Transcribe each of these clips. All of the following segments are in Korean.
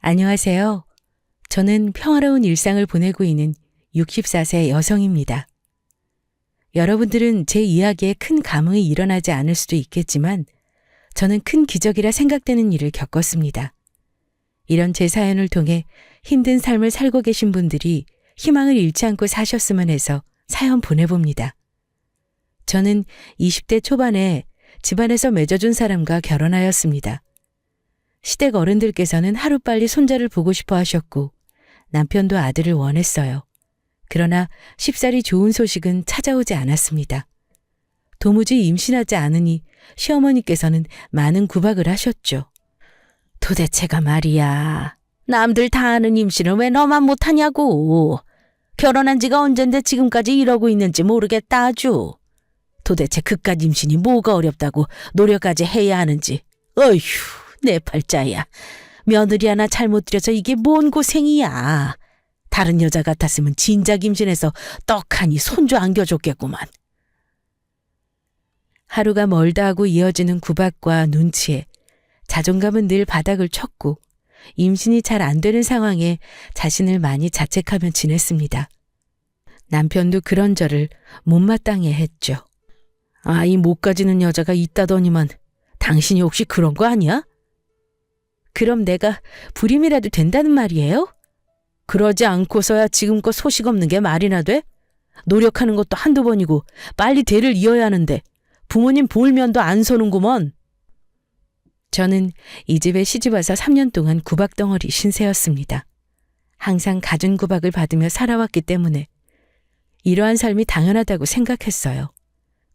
안녕하세요. 저는 평화로운 일상을 보내고 있는 64세 여성입니다. 여러분들은 제 이야기에 큰 감흥이 일어나지 않을 수도 있겠지만 저는 큰 기적이라 생각되는 일을 겪었습니다. 이런 제 사연을 통해 힘든 삶을 살고 계신 분들이 희망을 잃지 않고 사셨으면 해서 사연 보내봅니다. 저는 20대 초반에 집안에서 맺어준 사람과 결혼하였습니다. 시댁 어른들께서는 하루빨리 손자를 보고 싶어 하셨고 남편도 아들을 원했어요. 그러나 쉽사리 좋은 소식은 찾아오지 않았습니다. 도무지 임신하지 않으니 시어머니께서는 많은 구박을 하셨죠. 도대체가 말이야. 남들 다 하는 임신을 왜 너만 못하냐고. 결혼한 지가 언젠데 지금까지 이러고 있는지 모르겠다 아주. 도대체 그깟 임신이 뭐가 어렵다고 노력까지 해야 하는지. 어휴, 내 팔자야. 며느리 하나 잘못 들여서 이게 뭔 고생이야. 다른 여자 같았으면 진작 임신해서 떡하니 손주 안겨줬겠구만. 하루가 멀다 하고 이어지는 구박과 눈치에 자존감은 늘 바닥을 쳤고 임신이 잘 안 되는 상황에 자신을 많이 자책하며 지냈습니다. 남편도 그런 저를 못마땅해 했죠. 아이 못 가지는 여자가 있다더니만 당신이 혹시 그런 거 아니야? 그럼 내가 불임이라도 된다는 말이에요? 그러지 않고서야 지금껏 소식 없는 게 말이나 돼? 노력하는 것도 한두 번이고 빨리 대를 이어야 하는데 부모님 볼 면도 안 서는구먼. 저는 이 집에 시집와서 3년 동안 구박덩어리 신세였습니다. 항상 갖은 구박을 받으며 살아왔기 때문에 이러한 삶이 당연하다고 생각했어요.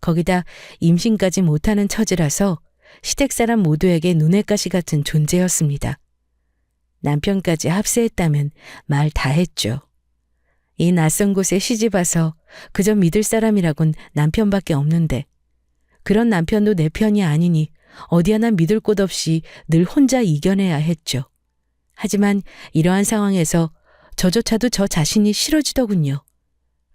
거기다 임신까지 못하는 처지라서 시댁 사람 모두에게 눈엣 가시 같은 존재였습니다. 남편까지 합세했다면 말 다 했죠. 이 낯선 곳에 시집와서 그저 믿을 사람이라곤 남편밖에 없는데 그런 남편도 내 편이 아니니 어디 하나 믿을 곳 없이 늘 혼자 이겨내야 했죠. 하지만 이러한 상황에서 저조차도 저 자신이 싫어지더군요.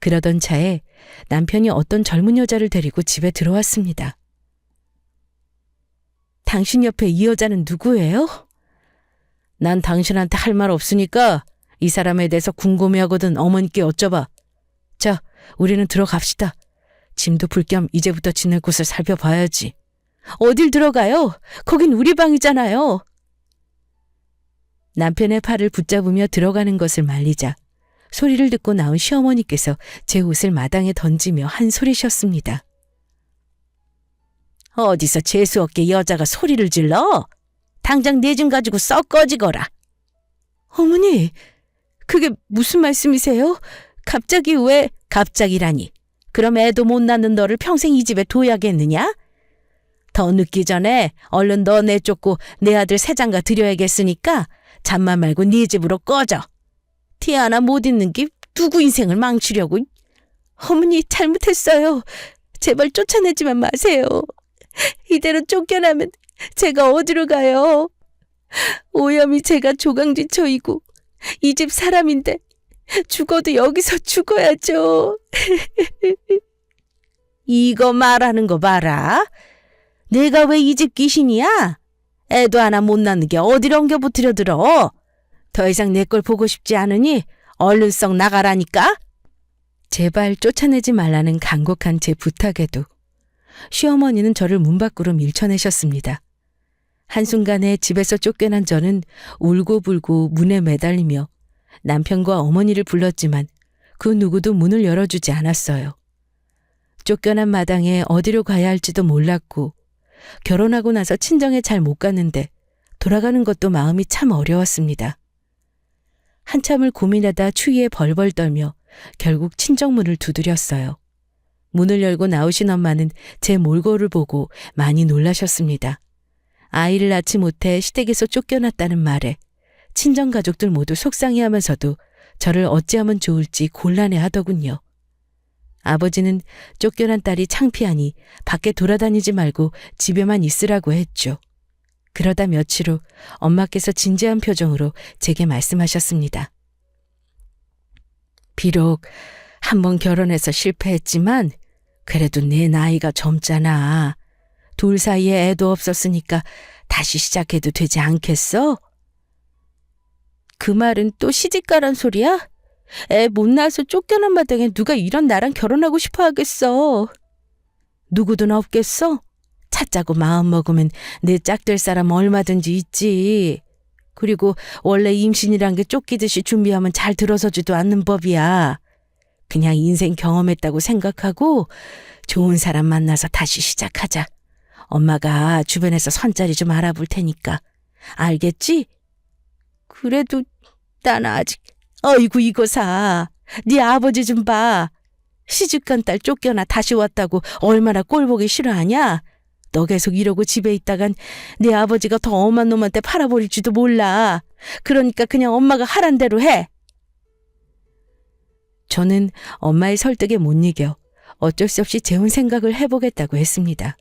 그러던 차에 남편이 어떤 젊은 여자를 데리고 집에 들어왔습니다. 당신 옆에 이 여자는 누구예요? 난 당신한테 할 말 없으니까 이 사람에 대해서 궁금해하거든 어머니께 여쭤봐. 자, 우리는 들어갑시다. 짐도 풀 겸 이제부터 지낼 곳을 살펴봐야지. 어딜 들어가요? 거긴 우리 방이잖아요. 남편의 팔을 붙잡으며 들어가는 것을 말리자 소리를 듣고 나온 시어머니께서 제 옷을 마당에 던지며 한 소리셨습니다. 어디서 재수없게 여자가 소리를 질러? 당장 내 짐 가지고 썩 꺼지거라. 어머니, 그게 무슨 말씀이세요? 갑자기 왜? 갑자기라니. 그럼 애도 못 낳는 너를 평생 이 집에 둬야겠느냐? 더 늦기 전에 얼른 너 내쫓고 내 아들 새장가 드려야겠으니까 잠만 말고 네 집으로 꺼져. 티 하나 못 있는 게 누구 인생을 망치려고. 어머니 잘못했어요. 제발 쫓아내지만 마세요. 이대로 쫓겨나면 제가 어디로 가요? 오염이 제가 조강지처이고 이 집 사람인데 죽어도 여기서 죽어야죠. 이거 말하는 거 봐라. 내가 왜 이 집 귀신이야? 애도 하나 못 낳는 게 어디로 엉겨붙으려 들어. 더 이상 내 걸 보고 싶지 않으니 얼른 썩 나가라니까. 제발 쫓아내지 말라는 간곡한 제 부탁에도 시어머니는 저를 문 밖으로 밀쳐내셨습니다. 한순간에 집에서 쫓겨난 저는 울고불고 문에 매달리며 남편과 어머니를 불렀지만 그 누구도 문을 열어주지 않았어요. 쫓겨난 마당에 어디로 가야 할지도 몰랐고 결혼하고 나서 친정에 잘 못 갔는데 돌아가는 것도 마음이 참 어려웠습니다. 한참을 고민하다 추위에 벌벌 떨며 결국 친정문을 두드렸어요. 문을 열고 나오신 엄마는 제 몰골을 보고 많이 놀라셨습니다. 아이를 낳지 못해 시댁에서 쫓겨났다는 말에 친정 가족들 모두 속상해하면서도 저를 어찌하면 좋을지 곤란해하더군요. 아버지는 쫓겨난 딸이 창피하니 밖에 돌아다니지 말고 집에만 있으라고 했죠. 그러다 며칠 후 엄마께서 진지한 표정으로 제게 말씀하셨습니다. 비록 한번 결혼해서 실패했지만 그래도 내 나이가 젊잖아. 둘 사이에 애도 없었으니까 다시 시작해도 되지 않겠어? 그 말은 또 시집가란 소리야? 애 못 낳아서 쫓겨난 마당에 누가 이런 나랑 결혼하고 싶어 하겠어. 누구든 없겠어? 찾자고 마음 먹으면 내 짝될 사람 얼마든지 있지. 그리고 원래 임신이란 게 쫓기듯이 준비하면 잘 들어서지도 않는 법이야. 그냥 인생 경험했다고 생각하고 좋은 사람 만나서 다시 시작하자. 엄마가 주변에서 선자리 좀 알아볼 테니까. 알겠지? 그래도 난 아직... 어이구 이거사. 네 아버지 좀 봐. 시집간 딸 쫓겨나 다시 왔다고 얼마나 꼴보기 싫어하냐? 너 계속 이러고 집에 있다간 네 아버지가 더 엄한 놈한테 팔아버릴지도 몰라. 그러니까 그냥 엄마가 하란 대로 해. 저는 엄마의 설득에 못 이겨 어쩔 수 없이 재혼 생각을 해보겠다고 했습니다.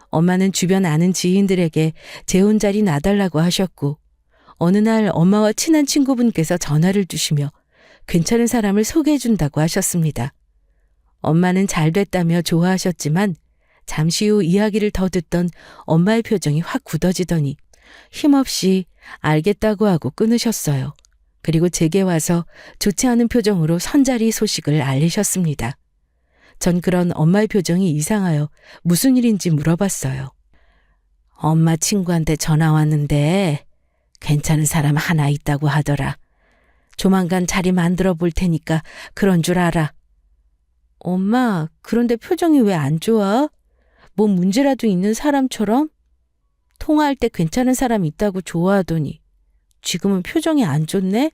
엄마는 주변 아는 지인들에게 재혼 자리 놔달라고 하셨고 어느 날 엄마와 친한 친구분께서 전화를 주시며 괜찮은 사람을 소개해준다고 하셨습니다. 엄마는 잘 됐다며 좋아하셨지만 잠시 후 이야기를 더 듣던 엄마의 표정이 확 굳어지더니 힘없이 알겠다고 하고 끊으셨어요. 그리고 제게 와서 좋지 않은 표정으로 선자리 소식을 알리셨습니다. 전 그런 엄마의 표정이 이상하여 무슨 일인지 물어봤어요. 엄마 친구한테 전화 왔는데 괜찮은 사람 하나 있다고 하더라. 조만간 자리 만들어 볼 테니까 그런 줄 알아. 엄마, 그런데 표정이 왜 안 좋아? 뭐 문제라도 있는 사람처럼? 통화할 때 괜찮은 사람 있다고 좋아하더니 지금은 표정이 안 좋네?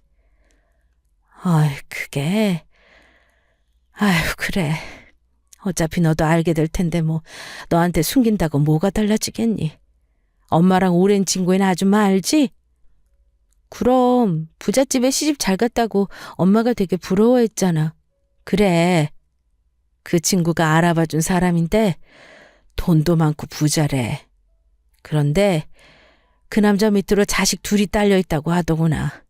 그게... 그래. 어차피 너도 알게 될 텐데 뭐 너한테 숨긴다고 뭐가 달라지겠니? 엄마랑 오랜 친구인 아줌마 알지? 그럼 부잣집에 시집 잘 갔다고 엄마가 되게 부러워했잖아. 그래. 그 친구가 알아봐준 사람인데 돈도 많고 부자래. 그런데 그 남자 밑으로 자식 둘이 딸려있다고 하더구나.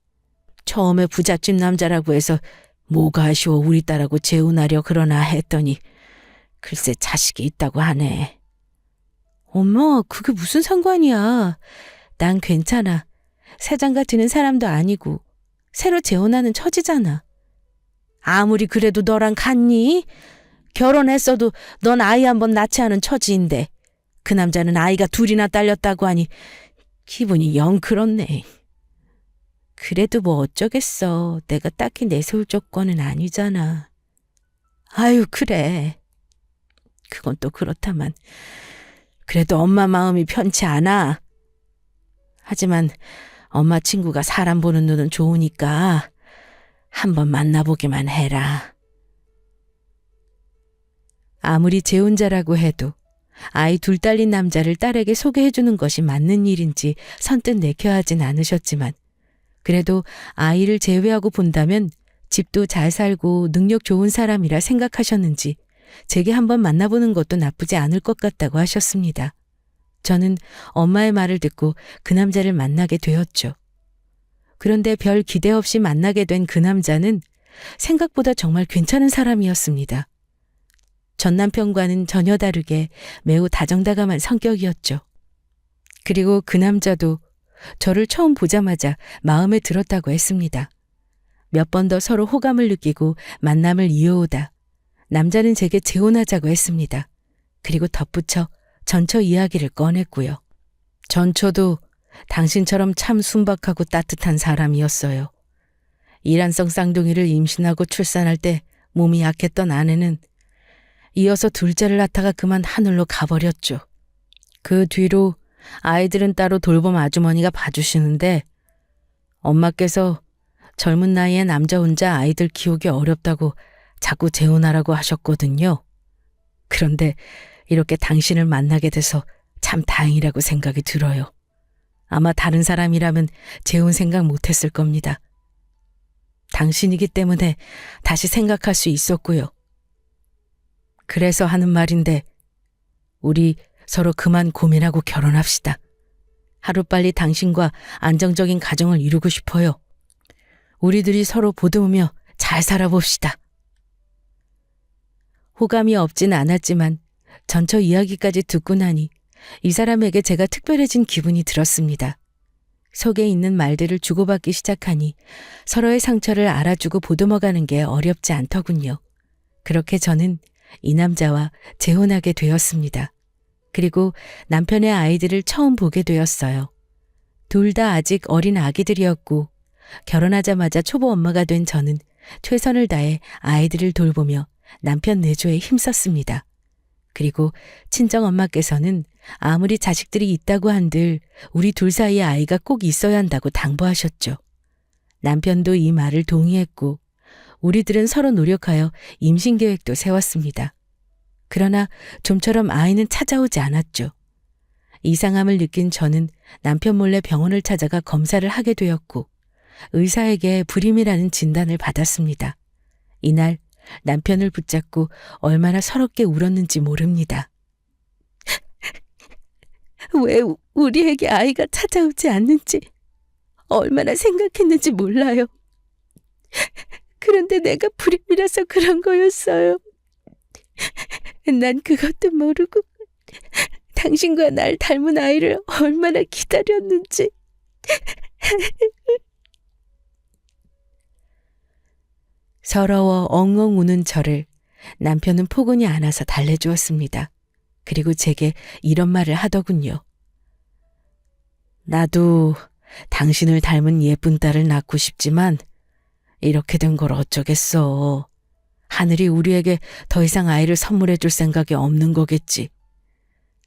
처음에 부잣집 남자라고 해서 뭐가 아쉬워 우리 딸하고 재혼하려 그러나 했더니 글쎄 자식이 있다고 하네. 엄마, 그게 무슨 상관이야. 난 괜찮아. 새장가 드는 사람도 아니고 새로 재혼하는 처지잖아. 아무리 그래도 너랑 같니? 결혼했어도 넌 아이 한번 낳지 않은 처지인데 그 남자는 아이가 둘이나 딸렸다고 하니 기분이 영 그렇네. 그래도 뭐 어쩌겠어. 내가 딱히 내세울 조건은 아니잖아. 그래. 그건 또 그렇다만 그래도 엄마 마음이 편치 않아. 하지만 엄마 친구가 사람 보는 눈은 좋으니까 한번 만나보기만 해라. 아무리 재혼자라고 해도 아이 둘 딸린 남자를 딸에게 소개해주는 것이 맞는 일인지 선뜻 내켜 하진 않으셨지만 그래도 아이를 제외하고 본다면 집도 잘 살고 능력 좋은 사람이라 생각하셨는지 제게 한번 만나보는 것도 나쁘지 않을 것 같다고 하셨습니다. 저는 엄마의 말을 듣고 그 남자를 만나게 되었죠. 그런데 별 기대 없이 만나게 된 그 남자는 생각보다 정말 괜찮은 사람이었습니다. 전 남편과는 전혀 다르게 매우 다정다감한 성격이었죠. 그리고 그 남자도 저를 처음 보자마자 마음에 들었다고 했습니다. 몇 번 더 서로 호감을 느끼고 만남을 이어오다 남자는 제게 재혼하자고 했습니다. 그리고 덧붙여 전처 이야기를 꺼냈고요. 전처도 당신처럼 참 순박하고 따뜻한 사람이었어요. 이란성 쌍둥이를 임신하고 출산할 때 몸이 약했던 아내는 이어서 둘째를 낳다가 그만 하늘로 가버렸죠. 그 뒤로 아이들은 따로 돌봄 아주머니가 봐주시는데 엄마께서 젊은 나이에 남자 혼자 아이들 키우기 어렵다고 자꾸 재혼하라고 하셨거든요. 그런데 이렇게 당신을 만나게 돼서 참 다행이라고 생각이 들어요. 아마 다른 사람이라면 재혼 생각 못했을 겁니다. 당신이기 때문에 다시 생각할 수 있었고요. 그래서 하는 말인데 우리 서로 그만 고민하고 결혼합시다. 하루빨리 당신과 안정적인 가정을 이루고 싶어요. 우리들이 서로 보듬으며 잘 살아봅시다. 호감이 없진 않았지만 전처 이야기까지 듣고 나니 이 사람에게 제가 특별해진 기분이 들었습니다. 속에 있는 말들을 주고받기 시작하니 서로의 상처를 알아주고 보듬어가는 게 어렵지 않더군요. 그렇게 저는 이 남자와 재혼하게 되었습니다. 그리고 남편의 아이들을 처음 보게 되었어요. 둘 다 아직 어린 아기들이었고 결혼하자마자 초보 엄마가 된 저는 최선을 다해 아이들을 돌보며 남편 내조에 힘썼습니다. 그리고 친정엄마께서는 아무리 자식들이 있다고 한들 우리 둘 사이에 아이가 꼭 있어야 한다고 당부하셨죠. 남편도 이 말을 동의했고 우리들은 서로 노력하여 임신 계획도 세웠습니다. 그러나 좀처럼 아이는 찾아오지 않았죠. 이상함을 느낀 저는 남편 몰래 병원을 찾아가 검사를 하게 되었고 의사에게 불임이라는 진단을 받았습니다. 이날 남편을 붙잡고 얼마나 서럽게 울었는지 모릅니다. 왜 우리에게 아이가 찾아오지 않는지 얼마나 생각했는지 몰라요. 그런데 내가 불임이라서 그런 거였어요. 난 그것도 모르고 당신과 날 닮은 아이를 얼마나 기다렸는지. 서러워 엉엉 우는 저를 남편은 포근히 안아서 달래주었습니다. 그리고 제게 이런 말을 하더군요. 나도 당신을 닮은 예쁜 딸을 낳고 싶지만 이렇게 된 걸 어쩌겠어. 하늘이 우리에게 더 이상 아이를 선물해 줄 생각이 없는 거겠지.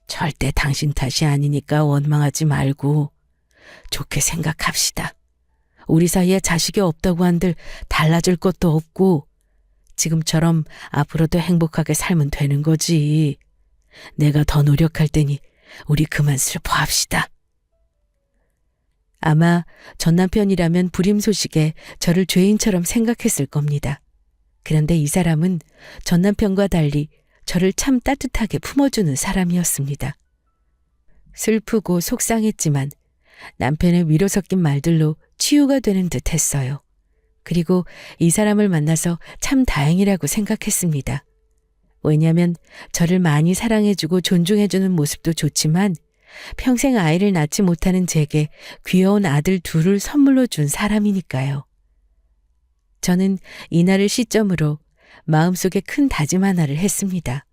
절대 당신 탓이 아니니까 원망하지 말고 좋게 생각합시다. 우리 사이에 자식이 없다고 한들 달라질 것도 없고 지금처럼 앞으로도 행복하게 살면 되는 거지. 내가 더 노력할 테니 우리 그만 슬퍼합시다. 아마 전 남편이라면 불임 소식에 저를 죄인처럼 생각했을 겁니다. 그런데 이 사람은 전 남편과 달리 저를 참 따뜻하게 품어주는 사람이었습니다. 슬프고 속상했지만 남편의 위로 섞인 말들로 치유가 되는 듯 했어요. 그리고 이 사람을 만나서 참 다행이라고 생각했습니다. 왜냐하면 저를 많이 사랑해주고 존중해주는 모습도 좋지만 평생 아이를 낳지 못하는 제게 귀여운 아들 둘을 선물로 준 사람이니까요. 저는 이날을 시점으로 마음속에 큰 다짐 하나를 했습니다.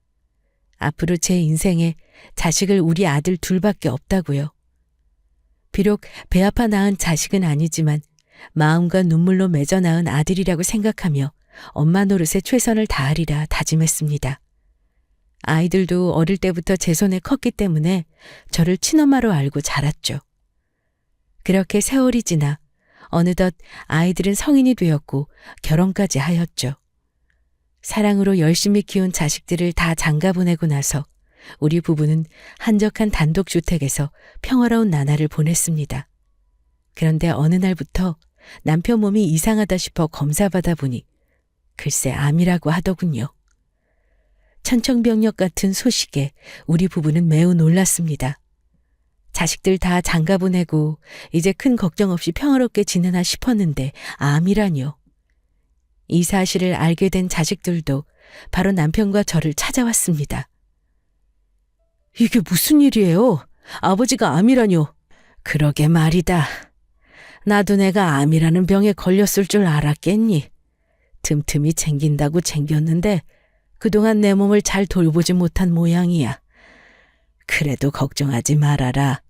앞으로 제 인생에 자식을 우리 아들 둘밖에 없다고요. 비록 배 아파 낳은 자식은 아니지만 마음과 눈물로 맺어 낳은 아들이라고 생각하며 엄마 노릇에 최선을 다하리라 다짐했습니다. 아이들도 어릴 때부터 제 손에 컸기 때문에 저를 친엄마로 알고 자랐죠. 그렇게 세월이 지나 어느덧 아이들은 성인이 되었고 결혼까지 하였죠. 사랑으로 열심히 키운 자식들을 다 장가보내고 나서 우리 부부는 한적한 단독주택에서 평화로운 나날을 보냈습니다. 그런데 어느 날부터 남편 몸이 이상하다 싶어 검사받아 보니 글쎄 암이라고 하더군요. 천청병력 같은 소식에 우리 부부는 매우 놀랐습니다. 자식들 다 장가보내고 이제 큰 걱정 없이 평화롭게 지내나 싶었는데 암이라뇨. 이 사실을 알게 된 자식들도 바로 남편과 저를 찾아왔습니다. 이게 무슨 일이에요? 아버지가 암이라뇨. 그러게 말이다. 나도 내가 암이라는 병에 걸렸을 줄 알았겠니? 틈틈이 챙긴다고 챙겼는데 그동안 내 몸을 잘 돌보지 못한 모양이야. 그래도 걱정하지 말아라.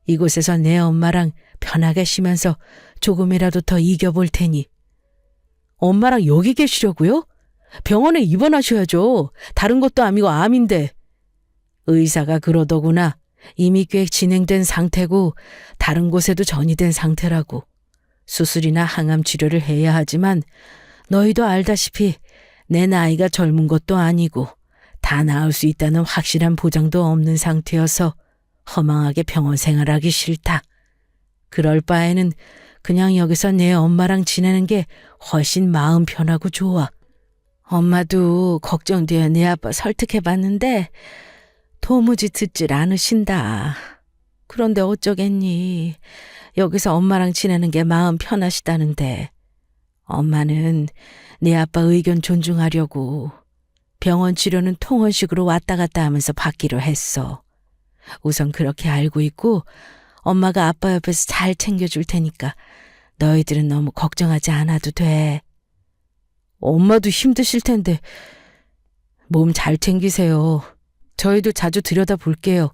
이곳에서 내 엄마랑 편하게 쉬면서 조금이라도 더 이겨볼 테니. 엄마랑 여기 계시려고요? 병원에 입원하셔야죠. 다른 것도 아니고 암인데. 의사가 그러더구나. 이미 꽤 진행된 상태고 다른 곳에도 전이된 상태라고. 수술이나 항암 치료를 해야 하지만 너희도 알다시피 내 나이가 젊은 것도 아니고 다 나을 수 있다는 확실한 보장도 없는 상태여서 허망하게 병원 생활하기 싫다. 그럴 바에는 그냥 여기서 내 엄마랑 지내는 게 훨씬 마음 편하고 좋아. 엄마도 걱정되어 내 아빠 설득해봤는데 도무지 듣질 않으신다. 그런데 어쩌겠니. 여기서 엄마랑 지내는 게 마음 편하시다는데 엄마는 내 아빠 의견 존중하려고 병원 치료는 통원식으로 왔다 갔다 하면서 받기로 했어. 우선 그렇게 알고 있고 엄마가 아빠 옆에서 잘 챙겨줄 테니까 너희들은 너무 걱정하지 않아도 돼. 엄마도 힘드실 텐데 몸 잘 챙기세요. 저희도 자주 들여다볼게요.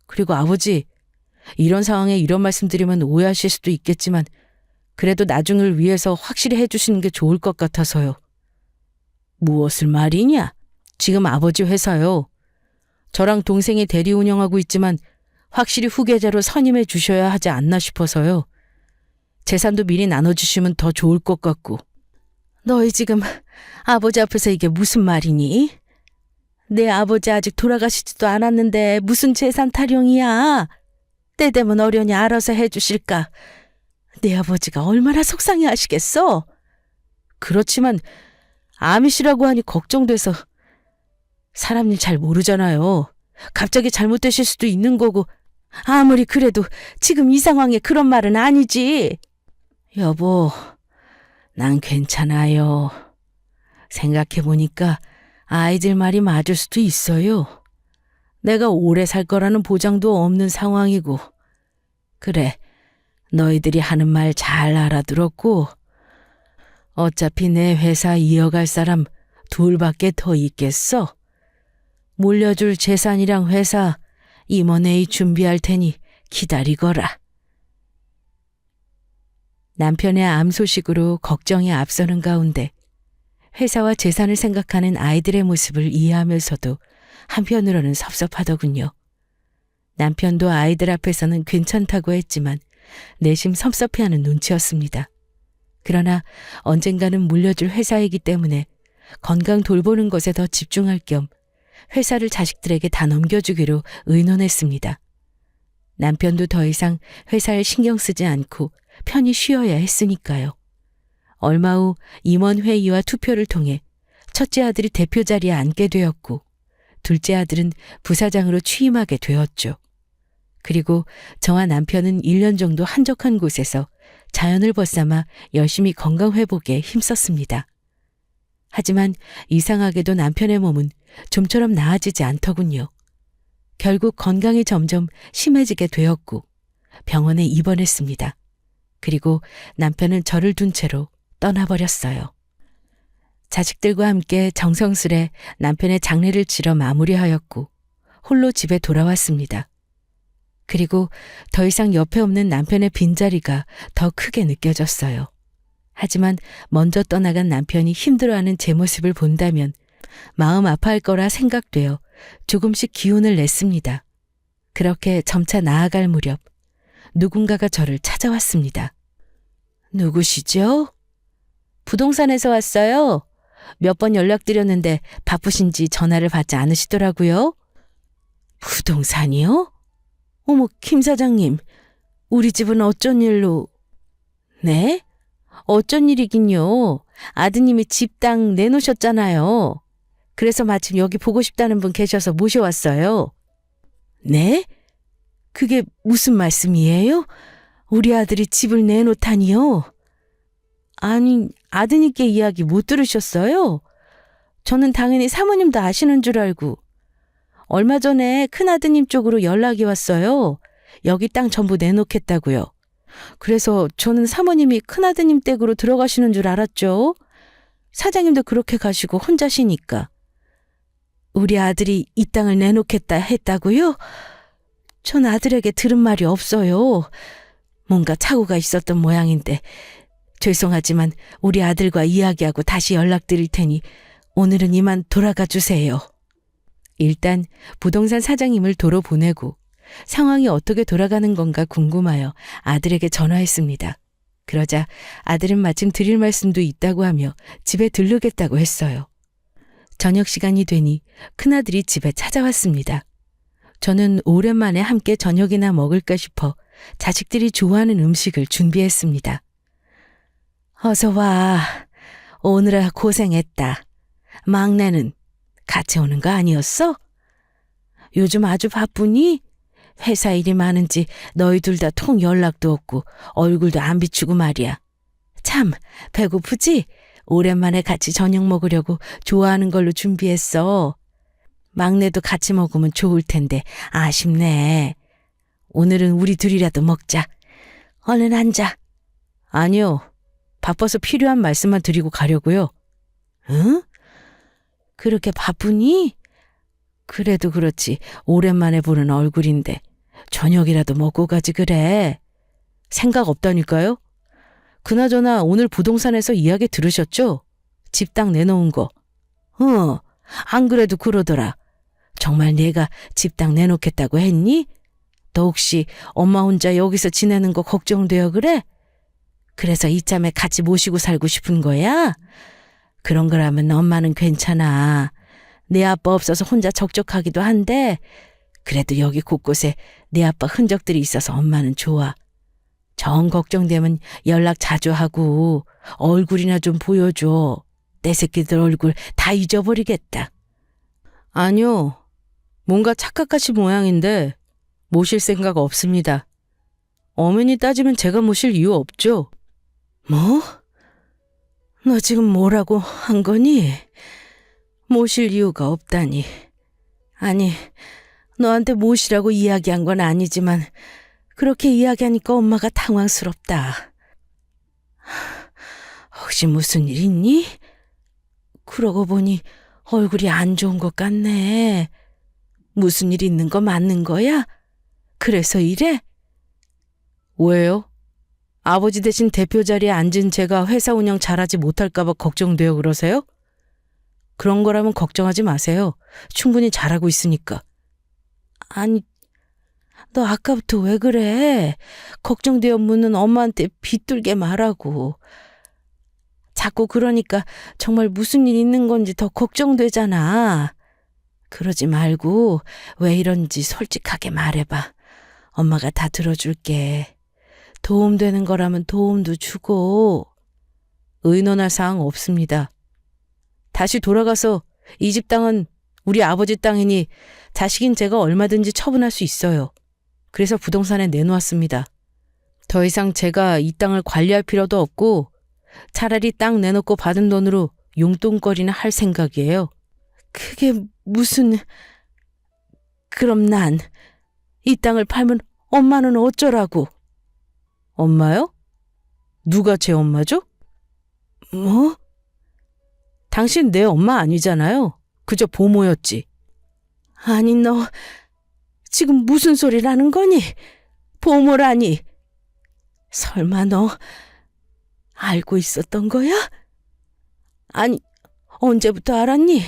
그리고 아버지, 이런 상황에 이런 말씀 드리면 오해하실 수도 있겠지만 그래도 나중을 위해서 확실히 해주시는 게 좋을 것 같아서요. 무엇을 말이냐? 지금 아버지 회사요. 저랑 동생이 대리 운영하고 있지만 확실히 후계자로 선임해 주셔야 하지 않나 싶어서요. 재산도 미리 나눠주시면 더 좋을 것 같고. 너희 지금 아버지 앞에서 이게 무슨 말이니? 내 아버지 아직 돌아가시지도 않았는데 무슨 재산 타령이야. 때 되면 어련히 알아서 해주실까. 내 아버지가 얼마나 속상해 하시겠어? 그렇지만 암이시라고 하니 걱정돼서. 사람 일 잘 모르잖아요. 갑자기 잘못되실 수도 있는 거고. 아무리 그래도 지금 이 상황에 그런 말은 아니지. 여보, 난 괜찮아요. 생각해보니까 아이들 말이 맞을 수도 있어요. 내가 오래 살 거라는 보장도 없는 상황이고. 그래, 너희들이 하는 말 잘 알아들었고 어차피 내 회사 이어갈 사람 둘밖에 더 있겠어. 물려줄 재산이랑 회사 임원회의 준비할 테니 기다리거라. 남편의 암 소식으로 걱정이 앞서는 가운데 회사와 재산을 생각하는 아이들의 모습을 이해하면서도 한편으로는 섭섭하더군요. 남편도 아이들 앞에서는 괜찮다고 했지만 내심 섭섭해하는 눈치였습니다. 그러나 언젠가는 물려줄 회사이기 때문에 건강 돌보는 것에 더 집중할 겸 회사를 자식들에게 다 넘겨주기로 의논했습니다. 남편도 더 이상 회사에 신경 쓰지 않고 편히 쉬어야 했으니까요. 얼마 후 임원회의와 투표를 통해 첫째 아들이 대표 자리에 앉게 되었고 둘째 아들은 부사장으로 취임하게 되었죠. 그리고 저와 남편은 1년 정도 한적한 곳에서 자연을 벗삼아 열심히 건강 회복에 힘썼습니다. 하지만 이상하게도 남편의 몸은 좀처럼 나아지지 않더군요. 결국 건강이 점점 심해지게 되었고 병원에 입원했습니다. 그리고 남편은 저를 둔 채로 떠나버렸어요. 자식들과 함께 정성스레 남편의 장례를 치러 마무리하였고 홀로 집에 돌아왔습니다. 그리고 더 이상 옆에 없는 남편의 빈자리가 더 크게 느껴졌어요. 하지만 먼저 떠나간 남편이 힘들어하는 제 모습을 본다면 마음 아파할 거라 생각되어 조금씩 기운을 냈습니다. 그렇게 점차 나아갈 무렵 누군가가 저를 찾아왔습니다. 누구시죠? 부동산에서 왔어요. 몇 번 연락드렸는데 바쁘신지 전화를 받지 않으시더라고요. 부동산이요? 어머, 김 사장님, 우리 집은 어쩐 일로... 네? 어쩐 일이긴요. 아드님이 집 땅 내놓으셨잖아요. 그래서 마침 여기 보고 싶다는 분 계셔서 모셔왔어요. 네? 그게 무슨 말씀이에요? 우리 아들이 집을 내놓다니요? 아니, 아드님께 이야기 못 들으셨어요? 저는 당연히 사모님도 아시는 줄 알고. 얼마 전에 큰아드님 쪽으로 연락이 왔어요. 여기 땅 전부 내놓겠다고요. 그래서 저는 사모님이 큰아드님 댁으로 들어가시는 줄 알았죠. 사장님도 그렇게 가시고 혼자시니까. 우리 아들이 이 땅을 내놓겠다 했다고요? 전 아들에게 들은 말이 없어요. 뭔가 착오가 있었던 모양인데 죄송하지만 우리 아들과 이야기하고 다시 연락드릴 테니 오늘은 이만 돌아가 주세요. 일단 부동산 사장님을 도로 보내고 상황이 어떻게 돌아가는 건가 궁금하여 아들에게 전화했습니다. 그러자 아들은 마침 드릴 말씀도 있다고 하며 집에 들르겠다고 했어요. 저녁 시간이 되니 큰아들이 집에 찾아왔습니다. 저는 오랜만에 함께 저녁이나 먹을까 싶어 자식들이 좋아하는 음식을 준비했습니다. 어서 와. 오느라 고생했다. 막내는 같이 오는 거 아니었어? 요즘 아주 바쁘니? 회사 일이 많은지 너희 둘 다 통 연락도 없고 얼굴도 안 비추고 말이야. 참 배고프지? 오랜만에 같이 저녁 먹으려고 좋아하는 걸로 준비했어. 막내도 같이 먹으면 좋을 텐데 아쉽네. 오늘은 우리 둘이라도 먹자. 얼른 앉아. 아니요. 바빠서 필요한 말씀만 드리고 가려고요. 응? 그렇게 바쁘니? 그래도 그렇지. 오랜만에 보는 얼굴인데 저녁이라도 먹고 가지 그래. 생각 없다니까요? 그나저나 오늘 부동산에서 이야기 들으셨죠? 집 땅 내놓은 거. 안 그래도 그러더라. 정말 내가 집 땅 내놓겠다고 했니? 너 혹시 엄마 혼자 여기서 지내는 거 걱정되어 그래? 그래서 이참에 같이 모시고 살고 싶은 거야? 그런 거라면 엄마는 괜찮아. 내 아빠 없어서 혼자 적적하기도 한데 그래도 여기 곳곳에 내 아빠 흔적들이 있어서 엄마는 좋아. 정 걱정되면 연락 자주 하고 얼굴이나 좀 보여줘. 내 새끼들 얼굴 다 잊어버리겠다. 아니요. 뭔가 착각하신 모양인데 모실 생각 없습니다. 어머니 따지면 제가 모실 이유 없죠. 뭐? 너 지금 뭐라고 한 거니? 모실 이유가 없다니. 아니, 너한테 모시라고 이야기한 건 아니지만 그렇게 이야기하니까 엄마가 당황스럽다. 혹시 무슨 일 있니? 그러고 보니 얼굴이 안 좋은 것 같네. 무슨 일 있는 거 맞는 거야? 그래서 이래? 왜요? 아버지 대신 대표 자리에 앉은 제가 회사 운영 잘하지 못할까 봐 걱정돼요 그러세요? 그런 거라면 걱정하지 마세요. 충분히 잘하고 있으니까. 아니, 너 아까부터 왜 그래? 걱정되어 묻는 엄마한테 비뚤게 말하고. 자꾸 그러니까 정말 무슨 일 있는 건지 더 걱정되잖아. 그러지 말고 왜 이런지 솔직하게 말해봐. 엄마가 다 들어줄게. 도움되는 거라면 도움도 주고. 의논할 사항 없습니다. 다시 돌아가서 이 집 땅은 우리 아버지 땅이니 자식인 제가 얼마든지 처분할 수 있어요. 그래서 부동산에 내놓았습니다. 더 이상 제가 이 땅을 관리할 필요도 없고 차라리 땅 내놓고 받은 돈으로 용돈거리나 할 생각이에요. 그게 무슨... 그럼 난 이 땅을 팔면 엄마는 어쩌라고? 엄마요? 누가 제 엄마죠? 뭐? 당신 내 엄마 아니잖아요. 그저 보모였지. 아니 너 지금 무슨 소리라는 거니? 보모라니. 설마 너 알고 있었던 거야? 아니 언제부터 알았니?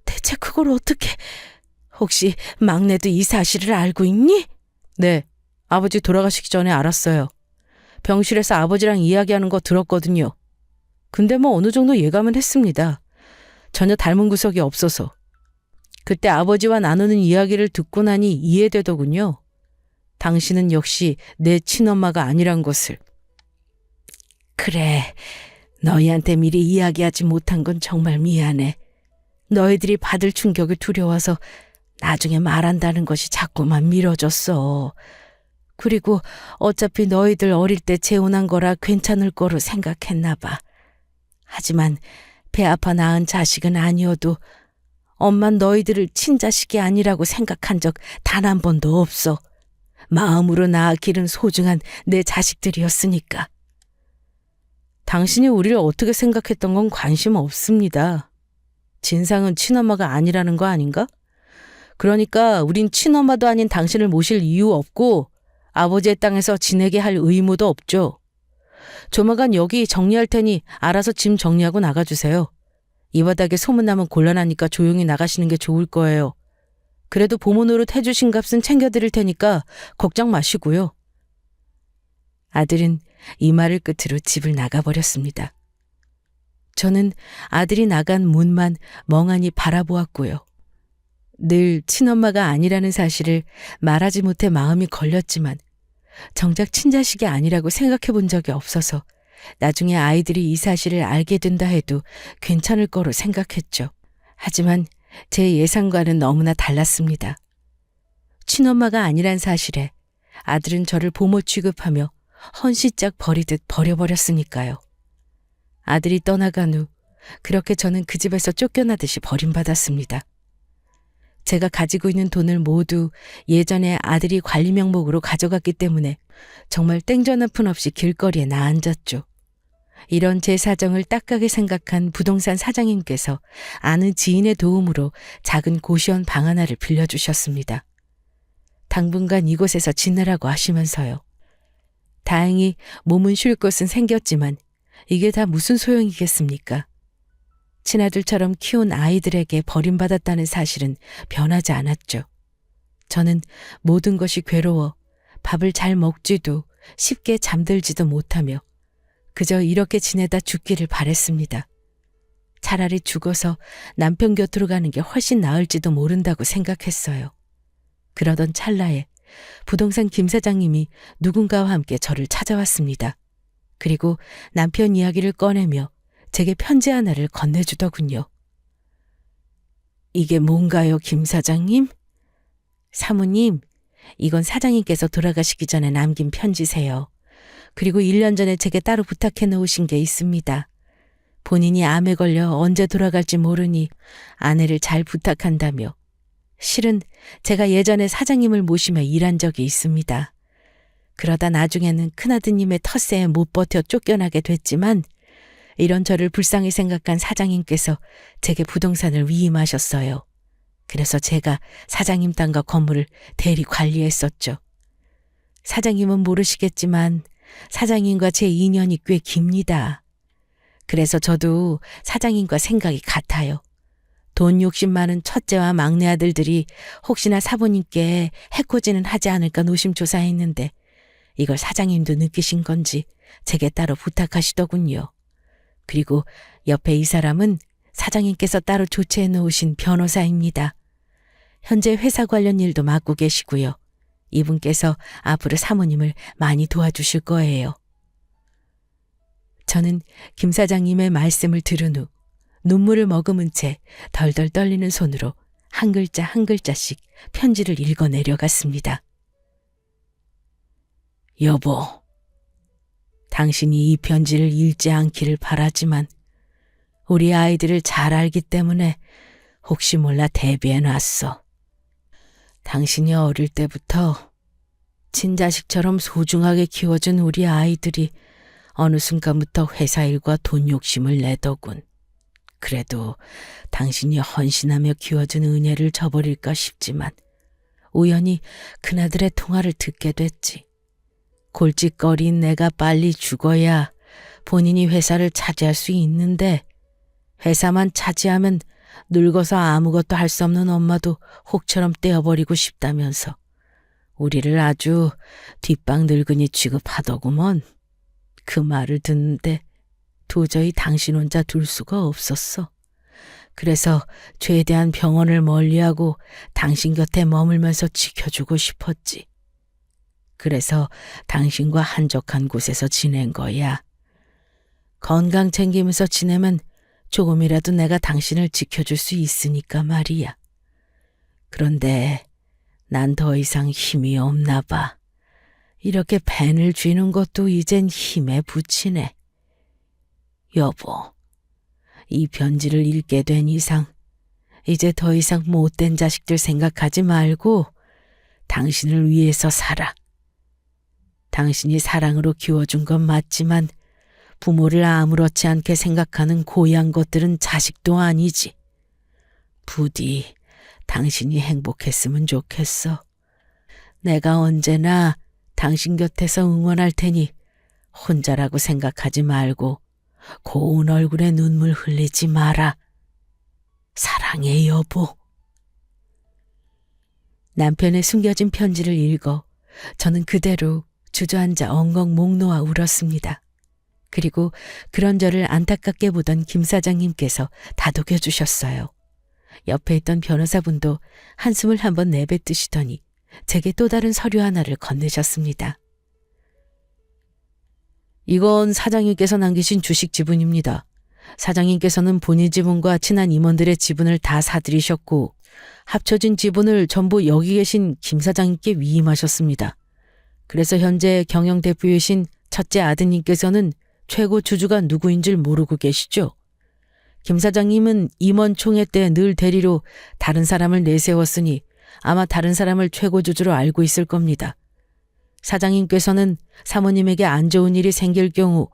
대체 그걸 어떻게... 혹시 막내도 이 사실을 알고 있니? 네, 아버지 돌아가시기 전에 알았어요. 병실에서 아버지랑 이야기하는 거 들었거든요. 근데 뭐 어느 정도 예감은 했습니다. 전혀 닮은 구석이 없어서. 그때 아버지와 나누는 이야기를 듣고 나니 이해되더군요. 당신은 역시 내 친엄마가 아니란 것을. 그래, 너희한테 미리 이야기하지 못한 건 정말 미안해. 너희들이 받을 충격이 두려워서 나중에 말한다는 것이 자꾸만 미뤄졌어. 그리고 어차피 너희들 어릴 때 재혼한 거라 괜찮을 거로 생각했나 봐. 하지만 배 아파 낳은 자식은 아니어도 엄만 너희들을 친자식이 아니라고 생각한 적 단 한 번도 없어. 마음으로 낳아 기른 소중한 내 자식들이었으니까. 당신이 우리를 어떻게 생각했던 건 관심 없습니다. 진상은 친엄마가 아니라는 거 아닌가? 그러니까 우린 친엄마도 아닌 당신을 모실 이유 없고 아버지의 땅에서 지내게 할 의무도 없죠. 조만간 여기 정리할 테니 알아서 짐 정리하고 나가주세요. 이 바닥에 소문나면 곤란하니까 조용히 나가시는 게 좋을 거예요. 그래도 보모 노릇 해주신 값은 챙겨드릴 테니까 걱정 마시고요. 아들은 이 말을 끝으로 집을 나가버렸습니다. 저는 아들이 나간 문만 멍하니 바라보았고요. 늘 친엄마가 아니라는 사실을 말하지 못해 마음이 걸렸지만 정작 친자식이 아니라고 생각해 본 적이 없어서 나중에 아이들이 이 사실을 알게 된다 해도 괜찮을 거로 생각했죠. 하지만 제 예상과는 너무나 달랐습니다. 친엄마가 아니란 사실에 아들은 저를 보모 취급하며 헌시짝 버리듯 버려버렸으니까요. 아들이 떠나간 후 그렇게 저는 그 집에서 쫓겨나듯이 버림받았습니다. 제가 가지고 있는 돈을 모두 예전에 아들이 관리 명목으로 가져갔기 때문에 정말 땡전 한 푼 없이 길거리에 나앉았죠. 이런 제 사정을 딱하게 생각한 부동산 사장님께서 아는 지인의 도움으로 작은 고시원 방 하나를 빌려주셨습니다. 당분간 이곳에서 지내라고 하시면서요. 다행히 몸은 쉴 곳은 생겼지만 이게 다 무슨 소용이겠습니까? 친아들처럼 키운 아이들에게 버림받았다는 사실은 변하지 않았죠. 저는 모든 것이 괴로워 밥을 잘 먹지도 쉽게 잠들지도 못하며 그저 이렇게 지내다 죽기를 바랬습니다. 차라리 죽어서 남편 곁으로 가는 게 훨씬 나을지도 모른다고 생각했어요. 그러던 찰나에 부동산 김 사장님이 누군가와 함께 저를 찾아왔습니다. 그리고 남편 이야기를 꺼내며 제게 편지 하나를 건네주더군요. 이게 뭔가요, 김 사장님? 사모님, 이건 사장님께서 돌아가시기 전에 남긴 편지세요. 그리고 1년 전에 제게 따로 부탁해 놓으신 게 있습니다. 본인이 암에 걸려 언제 돌아갈지 모르니 아내를 잘 부탁한다며. 실은 제가 예전에 사장님을 모시며 일한 적이 있습니다. 그러다 나중에는 큰아드님의 텃세에 못 버텨 쫓겨나게 됐지만 이런 저를 불쌍히 생각한 사장님께서 제게 부동산을 위임하셨어요. 그래서 제가 사장님 땅과 건물을 대리 관리했었죠. 사장님은 모르시겠지만 사장님과 제 인연이 꽤 깁니다. 그래서 저도 사장님과 생각이 같아요. 돈 욕심 많은 첫째와 막내 아들들이 혹시나 사부님께 해코지는 하지 않을까 노심초사했는데 이걸 사장님도 느끼신 건지 제게 따로 부탁하시더군요. 그리고 옆에 이 사람은 사장님께서 따로 조치해 놓으신 변호사입니다. 현재 회사 관련 일도 맡고 계시고요. 이분께서 앞으로 사모님을 많이 도와주실 거예요. 저는 김 사장님의 말씀을 들은 후 눈물을 머금은 채 덜덜 떨리는 손으로 한 글자 한 글자씩 편지를 읽어 내려갔습니다. 여보, 당신이 이 편지를 읽지 않기를 바라지만 우리 아이들을 잘 알기 때문에 혹시 몰라 대비해놨어. 당신이 어릴 때부터 친자식처럼 소중하게 키워준 우리 아이들이 어느 순간부터 회사 일과 돈 욕심을 내더군. 그래도 당신이 헌신하며 키워준 은혜를 저버릴까 싶지만 우연히 그나들의 통화를 듣게 됐지. 골칫거리인 내가 빨리 죽어야 본인이 회사를 차지할 수 있는데 회사만 차지하면 늙어서 아무것도 할 수 없는 엄마도 혹처럼 떼어버리고 싶다면서 우리를 아주 뒷방 늙은이 취급하더구먼. 그 말을 듣는데 도저히 당신 혼자 둘 수가 없었어. 그래서 최대한 병원을 멀리하고 당신 곁에 머물면서 지켜주고 싶었지. 그래서 당신과 한적한 곳에서 지낸 거야. 건강 챙기면서 지내면 조금이라도 내가 당신을 지켜줄 수 있으니까 말이야. 그런데 난 더 이상 힘이 없나 봐. 이렇게 펜을 쥐는 것도 이젠 힘에 부치네. 여보, 이 편지를 읽게 된 이상 이제 더 이상 못된 자식들 생각하지 말고 당신을 위해서 살아. 당신이 사랑으로 키워준 건 맞지만 부모를 아무렇지 않게 생각하는 고향 것들은 자식도 아니지. 부디 당신이 행복했으면 좋겠어. 내가 언제나 당신 곁에서 응원할 테니 혼자라고 생각하지 말고 고운 얼굴에 눈물 흘리지 마라. 사랑해, 여보. 남편의 숨겨진 편지를 읽어 저는 그대로 주저앉아 엉엉 목 놓아 울었습니다. 그리고 그런 저를 안타깝게 보던 김 사장님께서 다독여 주셨어요. 옆에 있던 변호사분도 한숨을 한번 내뱉으시더니 제게 또 다른 서류 하나를 건네셨습니다. 이건 사장님께서 남기신 주식 지분입니다. 사장님께서는 본인 지분과 친한 임원들의 지분을 다 사들이셨고 합쳐진 지분을 전부 여기 계신 김 사장님께 위임하셨습니다. 그래서 현재 경영 대표이신 첫째 아드님께서는 최고 주주가 누구인 줄 모르고 계시죠? 김 사장님은 임원 총회 때 늘 대리로 다른 사람을 내세웠으니 아마 다른 사람을 최고주주로 알고 있을 겁니다. 사장님께서는 사모님에게 안 좋은 일이 생길 경우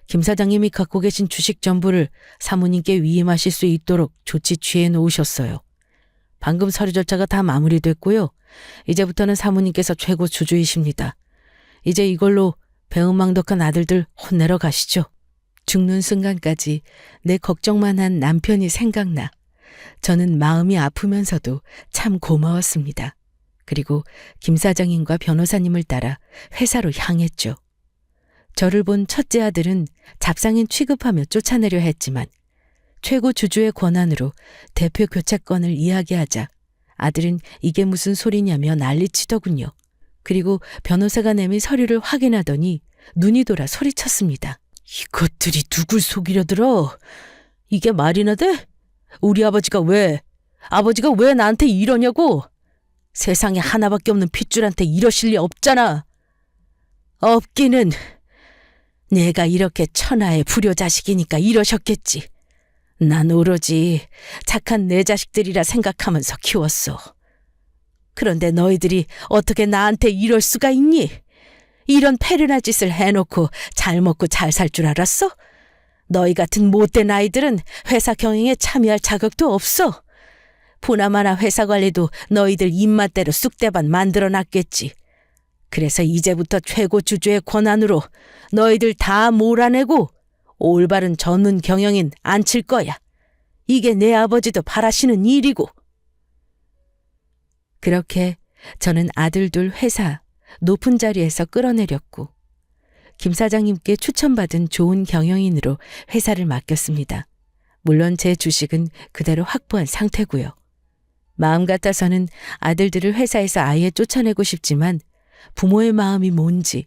김 사장님이 갖고 계신 주식 전부를 사모님께 위임하실 수 있도록 조치 취해 놓으셨어요. 방금 서류 절차가 다 마무리됐고요. 이제부터는 사모님께서 최고 주주이십니다. 이제 이걸로 배은망덕한 아들들 혼내러 가시죠. 죽는 순간까지 내 걱정만 한 남편이 생각나 저는 마음이 아프면서도 참 고마웠습니다. 그리고 김 사장님과 변호사님을 따라 회사로 향했죠. 저를 본 첫째 아들은 잡상인 취급하며 쫓아내려 했지만 최고 주주의 권한으로 대표 교체권을 이야기하자 아들은 이게 무슨 소리냐며 난리치더군요. 그리고 변호사가 내민 서류를 확인하더니 눈이 돌아 소리쳤습니다. 이것들이 누굴 속이려 들어? 이게 말이나 돼? 우리 아버지가 왜 나한테 이러냐고? 세상에 하나밖에 없는 핏줄한테 이러실 리 없잖아. 없기는 내가 이렇게 천하의 불효자식이니까 이러셨겠지. 난 오로지 착한 내 자식들이라 생각하면서 키웠어. 그런데 너희들이 어떻게 나한테 이럴 수가 있니? 이런 패륜한 짓을 해놓고 잘 먹고 잘 살 줄 알았어? 너희 같은 못된 아이들은 회사 경영에 참여할 자격도 없어. 보나마나 회사 관리도 너희들 입맛대로 쑥대밭 만들어놨겠지. 그래서 이제부터 최고 주주의 권한으로 너희들 다 몰아내고 올바른 전문 경영인 앉힐 거야. 이게 내 아버지도 바라시는 일이고. 그렇게 저는 아들 둘 회사 높은 자리에서 끌어내렸고 김 사장님께 추천받은 좋은 경영인으로 회사를 맡겼습니다. 물론 제 주식은 그대로 확보한 상태고요. 마음 같아서는 아들들을 회사에서 아예 쫓아내고 싶지만 부모의 마음이 뭔지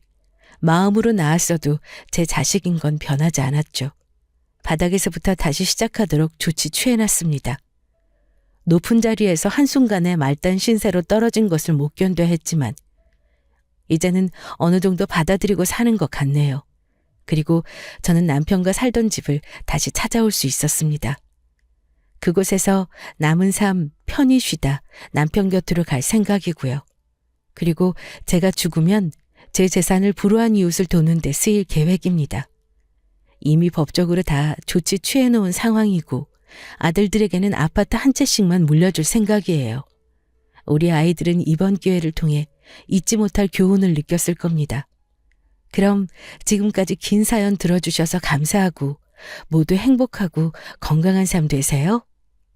마음으로 낳았어도 제 자식인 건 변하지 않았죠. 바닥에서부터 다시 시작하도록 조치 취해놨습니다. 높은 자리에서 한순간에 말단 신세로 떨어진 것을 못 견뎌 했지만 이제는 어느 정도 받아들이고 사는 것 같네요. 그리고 저는 남편과 살던 집을 다시 찾아올 수 있었습니다. 그곳에서 남은 삶 편히 쉬다 남편 곁으로 갈 생각이고요. 그리고 제가 죽으면 제 재산을 불우한 이웃을 도는 데 쓰일 계획입니다. 이미 법적으로 다 조치 취해놓은 상황이고 아들들에게는 아파트 한 채씩만 물려줄 생각이에요. 우리 아이들은 이번 기회를 통해 잊지 못할 교훈을 느꼈을 겁니다. 그럼 지금까지 긴 사연 들어주셔서 감사하고 모두 행복하고 건강한 삶 되세요.